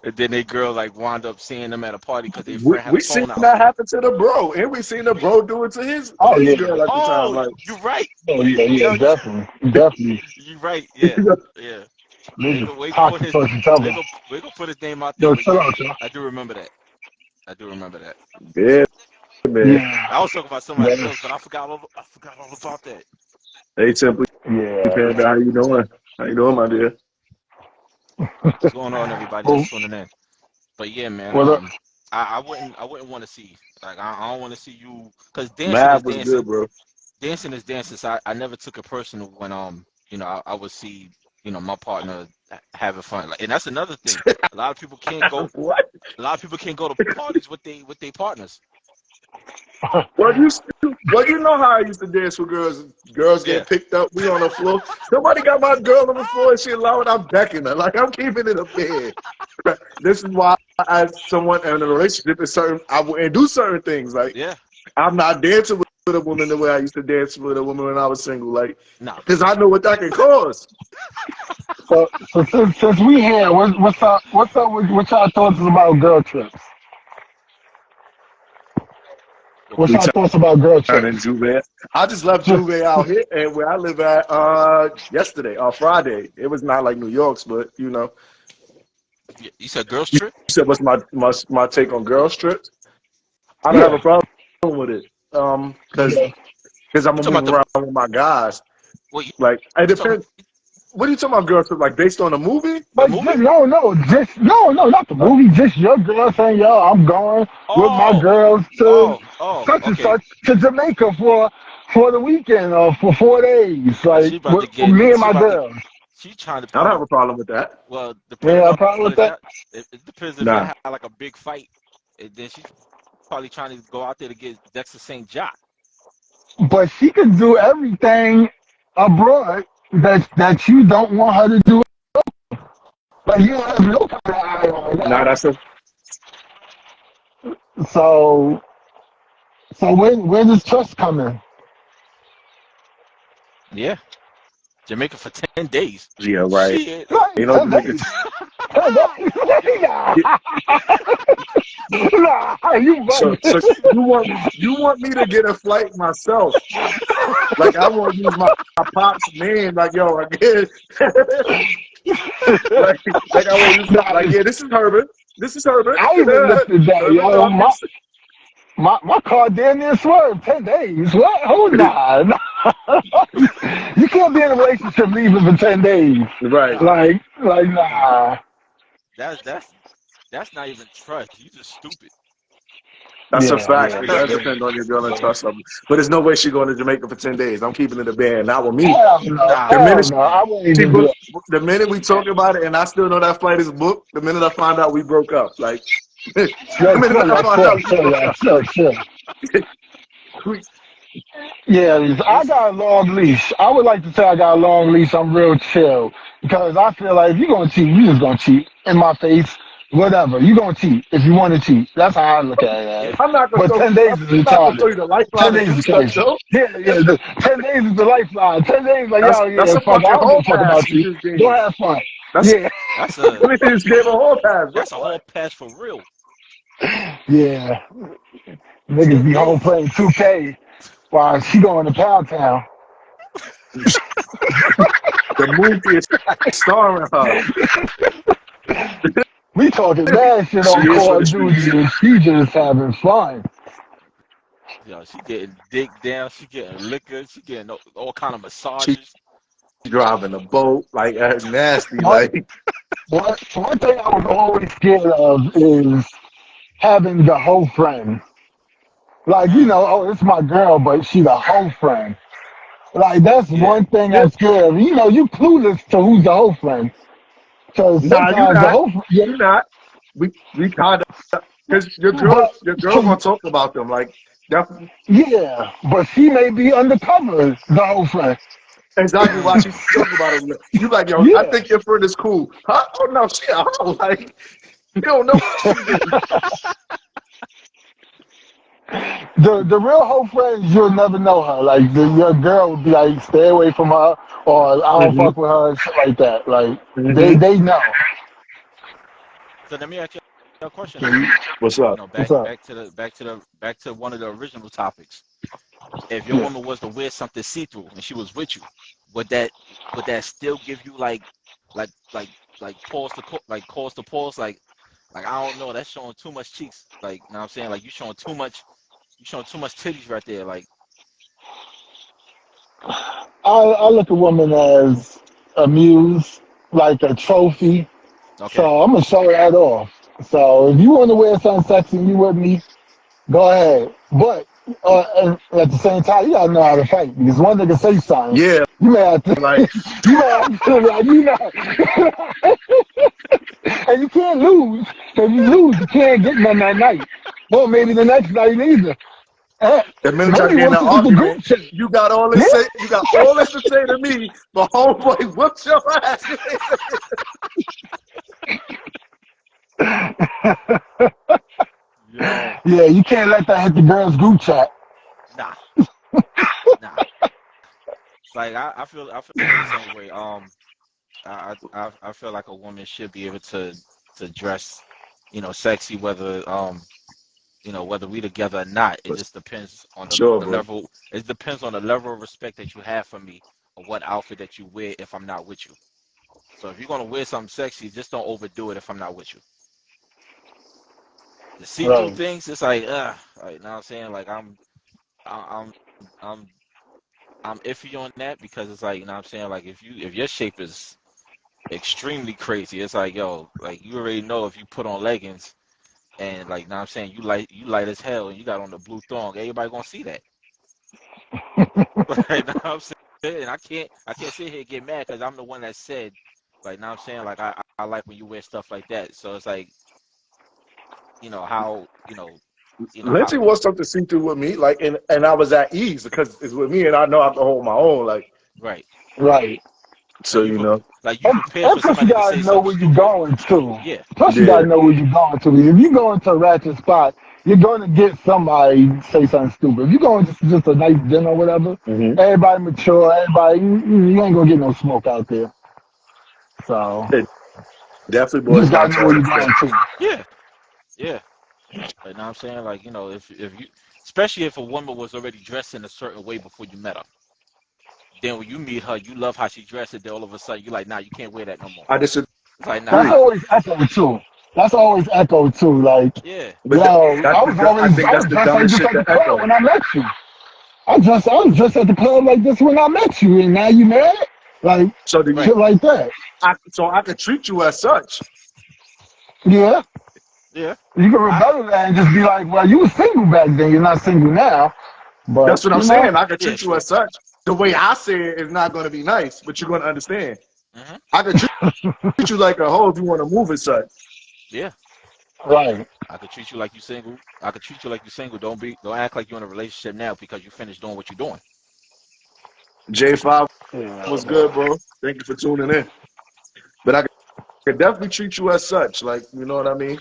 and then their girl like wound up seeing them at a party because their we friend had we a seen phone out. that happen to the bro, and we seen the bro do it to his Oh his yeah. girl at the time. Oh, Like, you right. Oh yeah, yeah, Yo, definitely, definitely. you right. Yeah, yeah. Niggas We gonna put pocket his for each other. we gonna put his name out there. Yo, But chill yeah, out, yo. I do remember that. I do remember that. yeah, man. Yeah, I was talking about somebody yeah, else, but I forgot all about that. Hey, Simply yeah. Panda, how you doing? How you doing, my dear? What's going on, everybody Well, that's tuning in? But yeah, man. what up? I wouldn't want to see. Like I don't want to see you because dancing is Math was dancing. good, bro. Dancing is dancing. So I never took it personal when I would see my partner having fun. Like, and that's another thing. A lot of people can't go. What? A lot of people can't go to parties with their partners. Well, you know how I used to dance with girls. Girls Yeah. get picked up. We on the floor. Somebody got my girl on the floor and she allowed. I'm becking her. Like I'm keeping it a bed. This is why, as someone in a relationship, is certain. I wouldn't do certain things. Like Yeah. I'm not dancing with a woman the way I used to dance with a woman when I was single. Like No. because I know what that can cause. So since we here, what's up with what y'all thoughts about girl trips? What's We y'all thoughts about girl turning trips? Juve. I just left Juve out here and where I live at yesterday or Friday. It was not like New York's, but you know. You said girls You trip? said what's my take on girls trips? I don't have a Yeah. problem with it. Because Yeah. I'm You gonna talking about move around with my guys. what? You Like it talking depends. What are you talking about girls trip? Like based on a movie? the But movie? no, not the Uh, movie. Just your girl saying, "Yo, I'm going with my Oh, girls to oh. such and Okay. such to Jamaica for the weekend or for 4 days, like She about to with get. me and She my about to. girls." She trying to I don't probably. have a problem with that. Well, depending Yeah, on problem with if that. y'all, it depends if y'all Nah. have like a big fight. And then she's probably trying to go out there to get Dexter St. Jock. But she can do everything abroad that you don't want her to do. Like you don't have no kind of eye on Nah, that. that's a So when does trust come in? Yeah, Jamaica for 10 days. yeah, right. Shit. Right, You know, 10 days. 10 days. Nah, nah, you so bugging. you want me to get a flight myself? Like I want to use my pop's name. Like yo, again. like I want to use Nah, like yeah. This is Herbert. This is Herbert. I even looked at that, Herbert yo. Dawkins. My car damn near swerved 10 days. What? Oh, nah. You can't be in a relationship leaving for 10 days. Right. Nah, Nah. that's not even trust. You just stupid. That's a Yeah, fact. yeah. It does depend on your girl and trust them. But there's no way she going to Jamaica for 10 days. I'm keeping it a band. Not with me. Hell no. Nah, The Hell minute no. I wouldn't she even do booked, that. the minute we talk about it and I still know that flight is booked, the minute I find out we broke up. Like, the Yo, minute I find out we broke up. chill. We- Yeah, I listen. got a long leash. I would like to say I got a long leash. I'm real chill because I feel like if you're gonna cheat, you just gonna cheat in my face. Whatever, you gonna cheat if you want to cheat. That's how I look at it. Yeah, As. I'm not But 10 I'm days is not gonna throw retarded. you the 10 lifeline to days do is stuff crazy. though. Yeah. 10 days is the lifeline. 10 days, like, yo, That's yeah, a fuck, I fucking don't give hall a fuck pass about you you. just Go gave. have fun. That's Yeah, that's a we just gave a hall pass, bro. that's a whole pass for real. yeah. Niggas 10 be home days. playing 2K while she going to Pound Town. The movie is starring her. We talking mad shit She on is for Call the of streets. Duty and she just having fun. Yo, she getting dick down. She getting liquor. She getting all kind of She massages. driving a boat, like nasty, One, like one thing I was always scared of is having the whole friend. Like, Mm, oh, it's my girl, but she the whole friend. Like, that's yeah. one thing yeah. I'm scared of. You clueless to who's the whole friend. Because Nah, you sometimes the not. whole yeah, You not. We kind of because but, your girl cause, gonna talk about them like that. yeah, but she may be undercover, the whole friend. Exactly why Mm. she's talking about them. You like yo, I Yeah. think your friend is cool. Huh? Oh no, she a hoe. Like you don't know what she do. The real whole friends, you'll never know her. Like, your girl would be like, stay away from her, or I don't Mm-hmm. fuck with her, and shit like that. Like, Mm-hmm. they know. So let me ask you a question then. What's You up? know, What's up? back to one of the original topics. If your Yeah. woman was to wear something see through and she was with you, would that still give you like like pause to cause to pause like I don't know, that's showing too much cheeks. Like, you know what I'm saying? Like you showing too much titties right there. Like, I look at women as a muse, like a trophy. okay. So I'm gonna show that off. So if you want to wear something sexy and you with me, go ahead. But and at the same time, you gotta know how to fight because one nigga say something, Yeah, you may have to, like you may have to, like, you know, and you can't lose. If you lose, you can't get none that night. Well, maybe the next night either. the minute y'all Maybe get in once an you get the group argument, chat. you got all Yeah. this say, you got all this to say to me, but homeboy whoops your ass. Yo, Yeah, you can't let that hit the girls' group chat. nah, nah. Like I feel the same way. I feel like a woman should be able to dress, sexy, whether we together or not. It just depends on Sure, the bro. level. It depends on the level of respect that you have for me, or what outfit that you wear if I'm not with you. So if you're gonna wear something sexy, just don't overdo it if I'm not with you. The see-through Right. things, it's like, you know what I'm saying? Like I'm, I'm, I'm iffy on that because it's like, you know what I'm saying? Like if your shape is extremely crazy, it's like, yo, like you already know if you put on leggings and like, you know what I'm saying, you light as hell and you got on the blue thong, everybody gonna see that. Right, know what I'm saying? And I can't sit here and get mad because I'm the one that said, like, know what I'm saying? Like I like when you wear stuff like that. So it's like, how, how, Lindsay wants something to see through with me, like, and I was at ease because it's with me, and I know I can hold my own, like, right. Right. so Like you you pre know, like you prepared And for plus, you somebody to gotta say know something where you're stupid. going to. Yeah. Plus, you yeah, gotta know where you're going to. If you go into a ratchet spot, you're going to get somebody to say something stupid. If you go into just a nice dinner or whatever, hmm everybody mature, everybody, you ain't gonna get no smoke out there. So it definitely you boils just down gotta to know where you're going understanding. to. Yeah. Yeah. Like, know what I'm saying? Like, if you, especially if a woman was already dressed in a certain way before you met her, then when you meet her, you love how she dressed, and then all of a sudden you're like, nah, you can't wear that no more. I disagree, It's like, That's nah, always echo too. That's always echo too. Like, yeah, but yo, that's I think I that's was the dressed like dumbest this shit at to the club echo. when I met you. I was just at the club like this when I met you, and now you mad? Like So do you? right, shit like that. So I could treat you as such. Yeah, yeah, you can I, rebuttal that and just be like, well, you were single back then. You're not single now, but That's what I'm you know, saying. I could yeah, treat you true, as such. The way I say it is not going to be nice, but you're going to understand. hmm, I could treat you like a hoe if you want to move as such. yeah. right? I could treat you like you single. I could treat you like you single. Don't act like you're in a relationship now because you finished doing what you're doing. J5 Yeah, was good, bro. Thank you for tuning in. But I could definitely treat you as such. Like, you know what I mean?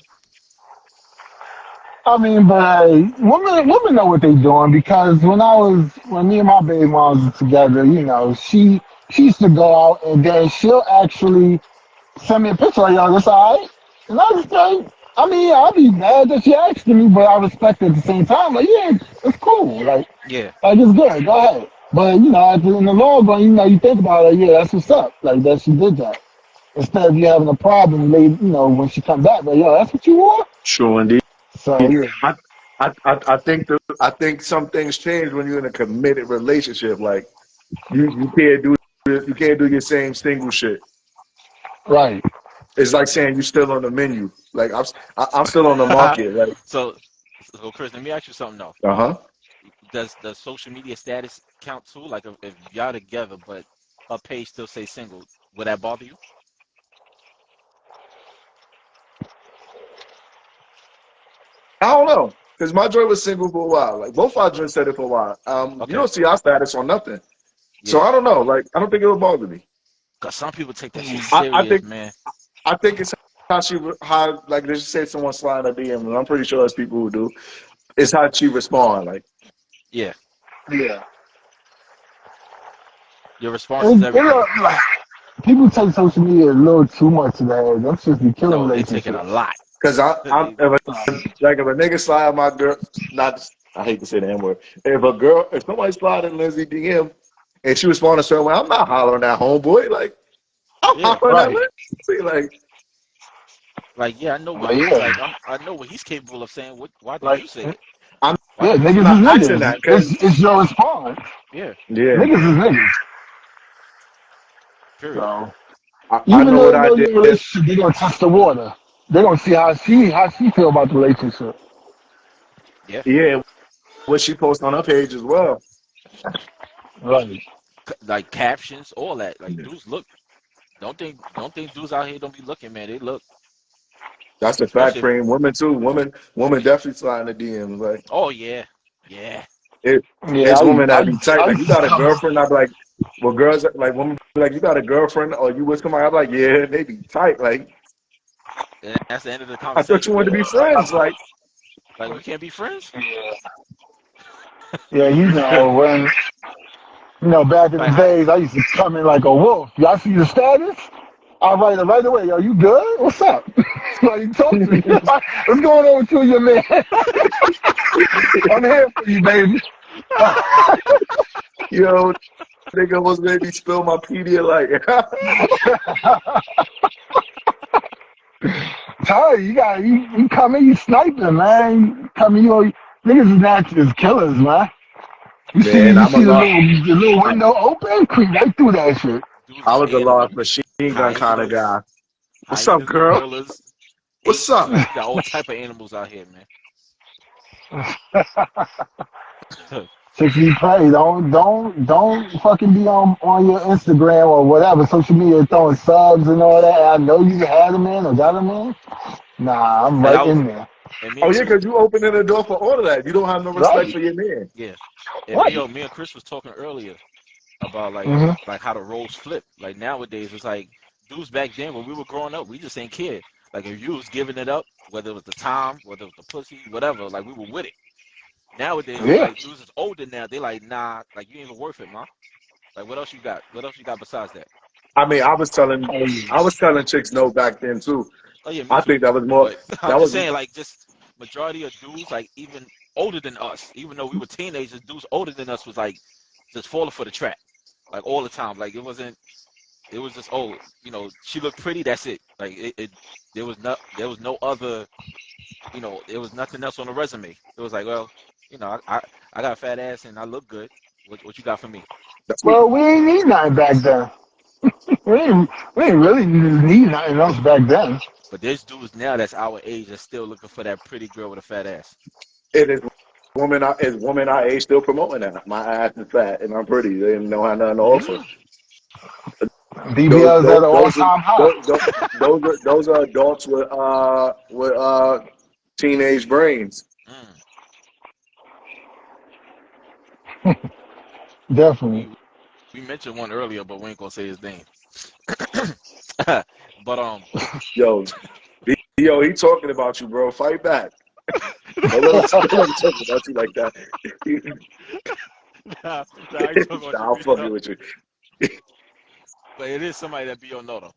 I mean, but women know what they doing because when me and my baby moms was together, you know, she used to go out and then she'll actually send me a picture like, yo, this all right? And I was like, I mean, I'll be mad that she asked me, but I respect it at the same time. Like, yeah, it's cool. Yeah, Like it's good. Go ahead. But you know, in the long run, you know, you think about it, like, yeah, that's what's up. Like that she did that. Instead of you having a problem later, you know, when she come back, like, yo, that's what you want? Sure, indeed. So yeah. I, I think some things change when you're in a committed relationship. Like, you can't do your same single shit. Right. It's like saying you're still on the menu. Like, I'm still on the market. Like, so, so Chris, let me ask you something though. uh-huh. Does social media status count too? Like if y'all together, but her page still say single, would that bother you? I don't know. Because my joint was single for a while. Like, both our joints said it for a while. You Okay, don't see our status on nothing. So yeah. I don't know. Like, I don't think it would bother me. Cause some people take that shit I serious, think man. I think it's how like they just say someone slide a DM, and I'm pretty sure there's people who do. It's how she respond. Like, Yeah, Yeah. your response is everything. Like, people take social media a little too much to the head. That's just be killing No, they take it a relationships. lot. cause I'm They- if a nigga slide my girl, not I hate to say the N word. If somebody slide in Lindsay DM and she respond a certain way, I'm not hollering at homeboy. Like, I'm yeah, hollering at Right. Lindsay. Like, like yeah, I know Oh what he yeah. like. I know what he's capable of saying. Why didn't Like you say it? I'm Why yeah, didn't you niggas say not it? is asking niggas. that because It's your response. Yeah, yeah, Niggas is niggas. period. So I even know though what they I know did. your relationship, they gonna test the water. They gonna see how she feel about the relationship. Yeah, Yeah, what she posts on her page as well. Right. Like captions, all that. Like Yeah. dudes look. Don't think dudes out here don't be looking, man. They look, That's a fact, especially if, frame. Women too. Women definitely slide in the DMs. Like oh yeah, yeah. it, Yeah, it's women that be tight. I Like used you to got a come up. girlfriend. I be like, well, girls like women be like, you got a girlfriend or you with somebody? I'm like, yeah, they be tight. Like And that's the end of the I thought you conversation. wanted to be friends. Like we can't be friends. Yeah, when back in the Like how, days, I used to come in like a wolf. Y'all see the status? I write it right away. Are you good? What's up? Like, talk to me. What's going on with you and your man? I'm here for you, baby. yo, nigga was maybe spill my Pedialyte. Ty, you come in, you sniping, man. You come in, niggas is natural as killers, man. You see Man, you I'm a see the lot. little window open, creep right through that shit. dudes I is was a large animals. machine gun kind of Hyenas, guy. What's up, girl? gorillas, What's apes. up? Like we got all type of animals out here, man. Chicks be play. Don't fucking be on your Instagram or whatever social media throwing subs and all that. I know you had them in or got them in. Nah, I'm And right I in there. and me Oh and yeah, Chris, because you opening the door for all of that. You don't have no respect Right, for your man. yeah, and right. me and Chris was talking earlier about hmm like how the roles flip. Like nowadays, it's like dudes back then when we were growing up, we just ain't cared. Like if you was giving it up, whether it was the time, whether it was the pussy, whatever, like we were with it. Nowadays, it's Yeah. like dudes is older now. They like, nah, like you ain't even worth it, man. Like what else you got? What else you got besides that? I mean, Hey, I was telling chicks no back then too. Oh yeah, me I too. think that was more, But I'm that just was, saying, like, just majority of dudes, like even older than us, even though we were teenagers, dudes older than us was like just falling for the trap, like all the time. Like it wasn't. It was just she looked pretty. That's it. Like there was no other. There was nothing else on the resume. It was like, well, I got a fat ass and I look good. What you got for me? that's what, well, we ain't need nothing back then. We ain't really need nothing else back then. But there's dudes now that's our age that's still looking for that pretty girl with a fat ass. it is women our age still promoting that. My ass is fat and I'm pretty. They didn't know how nothing to offer. Yeah. Those, BBL's at those, an those, are- all-time high. those are adults with teenage brains. Mm. Definitely. We mentioned one earlier, but we ain't gonna say his name. But Yo, he talking about you, bro. Fight back. Don't let him talk about you like that. nah, I ain't talking about I'll you, fuck you with you. but it is somebody that be on Noto.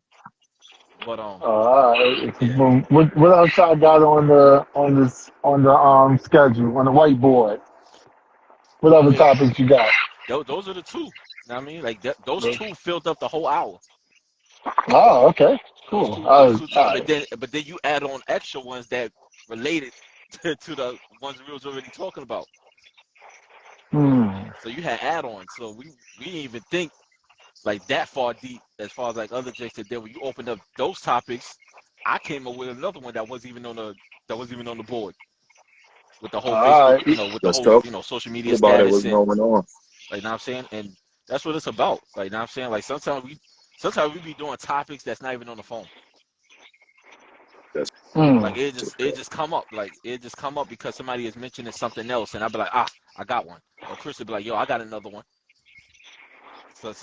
But yeah, What else I got on the schedule on the whiteboard? What oh other yeah, topics you got? those are the two. You know what I mean? Like those two filled up the whole hour. Oh, okay, Those cool. two, All those right, two all topics. right. But then you add on extra ones that related to the ones we was already talking about. Hmm. So you had add-ons. So we didn't even think like that far deep as far as like other Jakes that did. When you opened up those topics, I came up with another one that wasn't even on the board with the whole All Facebook, right. with the Let's whole, talk social media about it. status What's and going on? like, know what I'm saying? And that's what it's about. Like, know what I'm saying? Like sometimes we be doing topics that's not even on the phone. That's Hmm. Like it just come up. Like it just come up because somebody is mentioning something else, and I'll be like, I got one. Or Chris will be like, yo, I got another one. So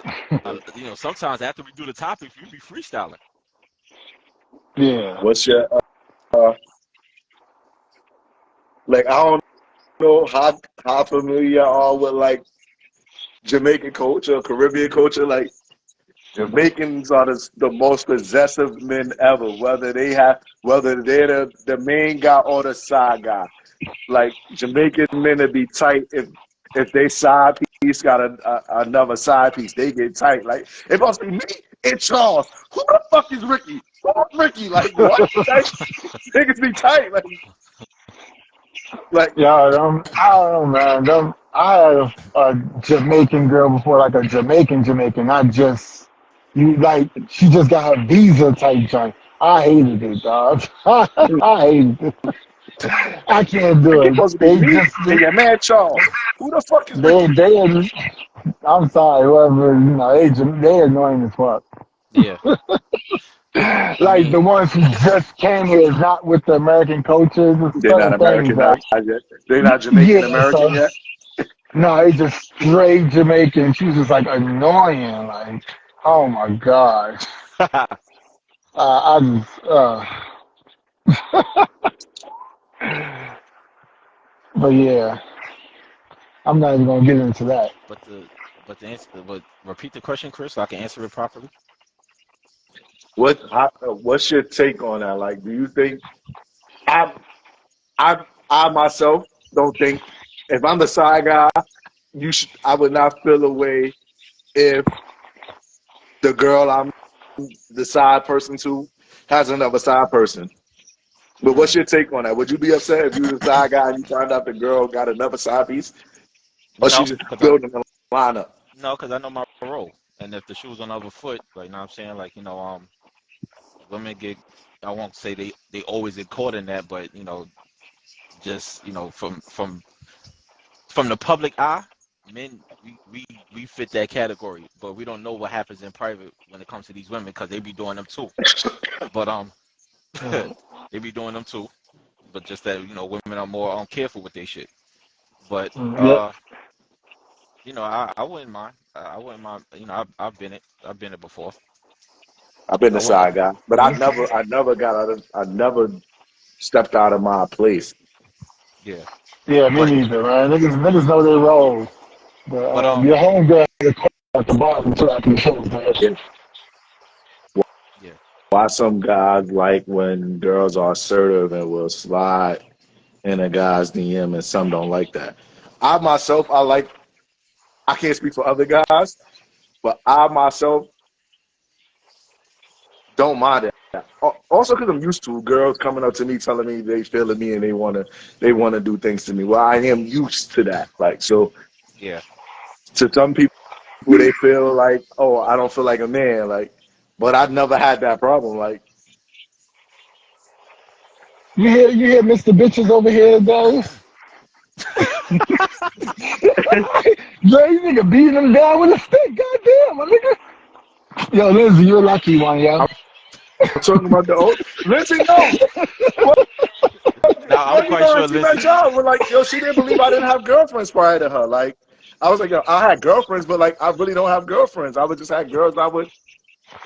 sometimes after we do the topics, we be freestyling. Yeah. what's your uh, like? I don't know how familiar you are with like Jamaican culture, Caribbean culture. Like Jamaicans are the most possessive men ever. Whether they're the main guy or the side guy. Like Jamaican men to be tight if they side piece got another side piece, they get tight. Like it must be me and Charles. Who the fuck is Ricky? Who's Ricky? Like what? Like, niggas be tight. Like Yeah, I don't know, man. I had a Jamaican girl before, like a Jamaican, not just she just got her visa type joint. I hated it, dog. I hated it. I can't Like, do you're it. supposed to be They me just and your man Charles. Who the fuck is with you? they. I'm sorry, whoever they annoying as fuck. Yeah, I Like the mean, ones who just came here, not with the American cultures and They're not certain things. Like, Americanized yet. They're not Jamaican yeah, so American yet. no, they just straight Jamaican. She was just like annoying. Like, oh my gosh. I just, but yeah, I'm not even gonna get into that. but the answer, but repeat the question, Chris, so I can answer it properly. What's your take on that? Like, do you think I I myself don't think if I'm the side guy, I would not feel a way if the girl I'm the side person to has another side person. But what's Mm. your take on that? Would you be upset if you was the side guy and you found out the girl got another side piece, or she No, just because building the lineup? I know my role, and if the shoe was on the other foot, like, you know what I'm saying, like, women get, I won't say they always get caught in that, but just from the public eye, men we fit that category, but we don't know what happens in private when it comes to these women because they be doing them too. But Mm. they be doing them too. But just that women are more careful with their shit. But Yep. I wouldn't mind. I wouldn't mind. I've been it before. I've been I the wouldn't. side guy, but I never stepped out of my place. Yeah. Yeah, me But neither, man. Niggas know their role. But but your homegirl had a call at the bottom so I can show that Yeah. shit. yeah. Why some guys like when girls are assertive and will slide in a guy's DM, and some don't like that. I myself, I can't speak for other guys, but I myself don't mind it. Also, because I'm used to girls coming up to me telling me they feeling me and they wanna do things to me. Well, I am used to that. Like, so Yeah. to some people, they feel like, oh, I don't feel like a man. Like, but I've never had that problem. Like, You hear Mr. Bitches over here, guys? Jay, nigga beating him down with a stick. Goddamn, my nigga. Yo, Lindsay, you're a lucky one, yo. I'm talking about the old. Listen, yo, what, Now I'm what you quite know? sure, And she met Lindsay. y'all. We're like, yo, she didn't believe I didn't have girlfriends prior to her. Like, I was like, yo, I had girlfriends, but like, I really don't have girlfriends. I would just have girls I would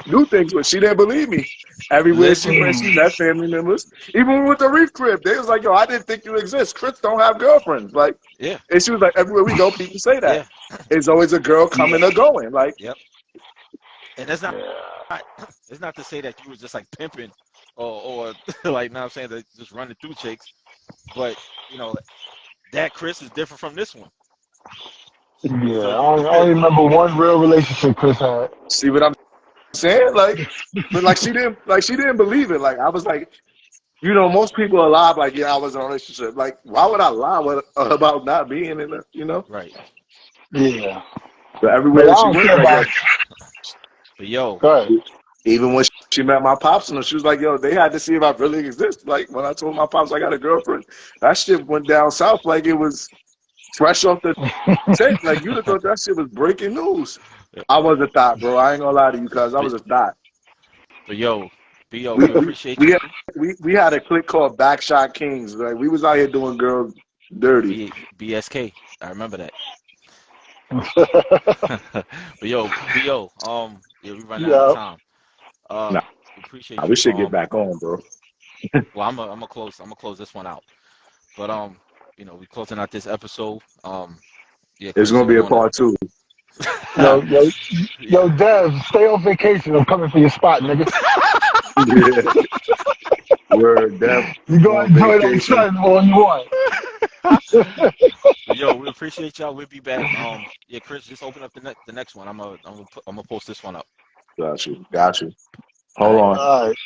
do things with. She didn't believe me. Everywhere she Listen. went, she met family members. Even with the Reef Crib, they was like, yo, I didn't think you exist. Chris don't have girlfriends. Like, Yeah. and she was like, everywhere we go, people say that. Yeah. It's always a girl coming or going. Like, Yep. And it's not to say that you was just like pimping or like, now I'm saying that just running through chicks, but you know that Chris is different from this one. Yeah, So I only remember one real relationship Chris had. see what I'm saying? Like, but like she didn't believe it. Like, I was like, most people are lie like, yeah, I was in a relationship. Like, why would I lie about not being in it? right. Yeah. But everywhere But I that she don't went, care like, about yo, it. But yo, Go ahead. even when she met my pops, and she was like, yo, they had to see if I really exist. Like, when I told my pops I got a girlfriend, that shit went down south like it was fresh off the tape. Like, you'd have thought that shit was breaking news. I was a thought, bro. I ain't gonna lie to you, cuz I but, was a thought. but yo, We we we appreciate we you. had, we had a clique called Backshot Kings. Like, we was out here doing girls dirty. BSK. I remember that. But yeah, we running out of Yeah. time. Nah, We appreciate we you. should get back on, bro. Well, I'm gonna close this one out. But we closing out this episode. Yeah, It's Chris, gonna if be you a wanna, part two. Yo, yo, yeah, yo, Dev, stay on vacation. I'm coming for your spot, nigga. Yeah, we're deaf You go on enjoy that vacation. sun all you want. But yo, we appreciate y'all. We'll be back. Yeah, Chris, just open up the next one. I'm gonna post this one up. Got you. Got you. All Hold right. on. All right.